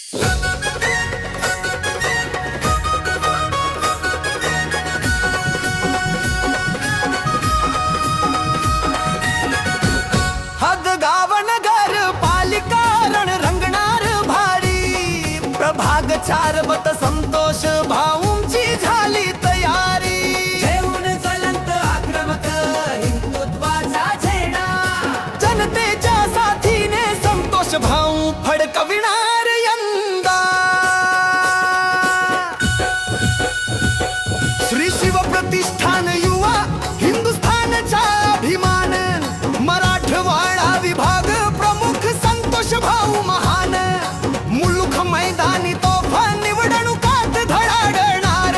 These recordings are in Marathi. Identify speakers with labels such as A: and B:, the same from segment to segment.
A: हदगाव नगर पालिका रण रंगणार भारी प्रभाग 4 बत संतोष भाऊंची झाली तयारी
B: घेऊन चलंत आक्रमक हिंदुत्वाचा झेंडा
A: जनतेच्या साथीने संतोष भाऊ फडकविणार यंदा श्री शिव प्रतिष्ठान युवा हिंदुस्थानचा अभिमान मराठवाडा विभाग प्रमुख संतोष भाऊ महान मुलुख मैदानी तोफा निवडणुकात धडाडणार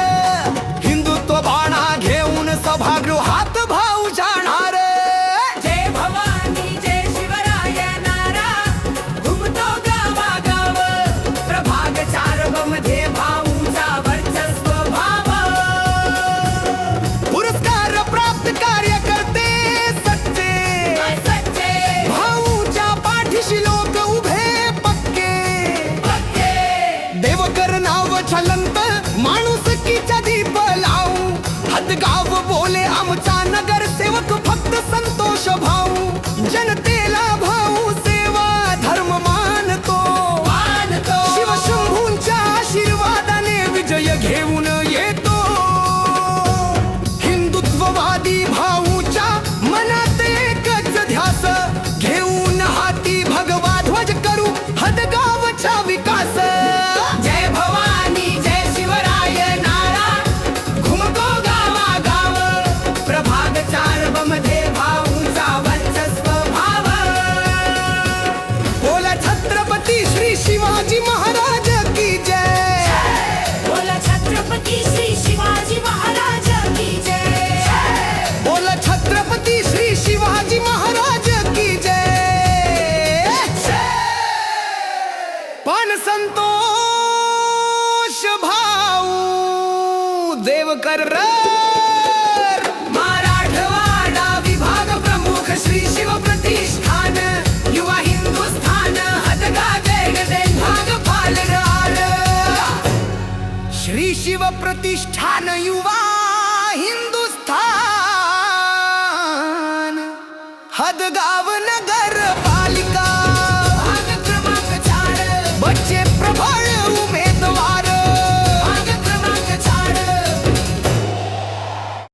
A: हिंदुत्व बाणा घेऊन सभागृहात भाऊ जाणार
B: जय भवानी जय शिवराय नारा घुमतो गावागाव प्रभाग 4 मध्ये भाऊचा वर्चस्व भाव
A: पुरस्कार प्राप्त कार्यकर्ते सच्चे भाऊच्या पाठीशी लोक उभे पक्के देवकर नाव छलंत माणुसकीचा दीप लावू हदगाव बोले आमचा नगरसेवक फक्त संतोष भाऊ जनतेला भाऊ सेवा धर्म मानतो शिवशंभूंच्या आशीर्वादाने विजय घेऊन येतो हिंदुत्ववादी भाऊच्या मनात एकच ध्यास घेऊन हाती भगवा ध्वज करू हदगावचा विकास
B: जय भवानी जय शिवराय नारा घुमतो गावागाव प्रभाग 4 मध्ये भाऊचा वर्चस्व भाव
A: बोला छत्रपती श्री शिवाजी महाराज की जय
B: बोला छत्रपती श्री शिवाजी महाराज की जय
A: बोला छत्रपती श्री शिवाजी महाराज की जय पण संतोष भाऊ देवकर
B: मराठवाडा विभाग प्रमुख श्री शिव प्रतिष्ठान युवा हिंदुस्थान हदगाव भाग पालनार
A: श्री शिव प्रतिष्ठान युवा हिंदुस्थान हदगाव नगर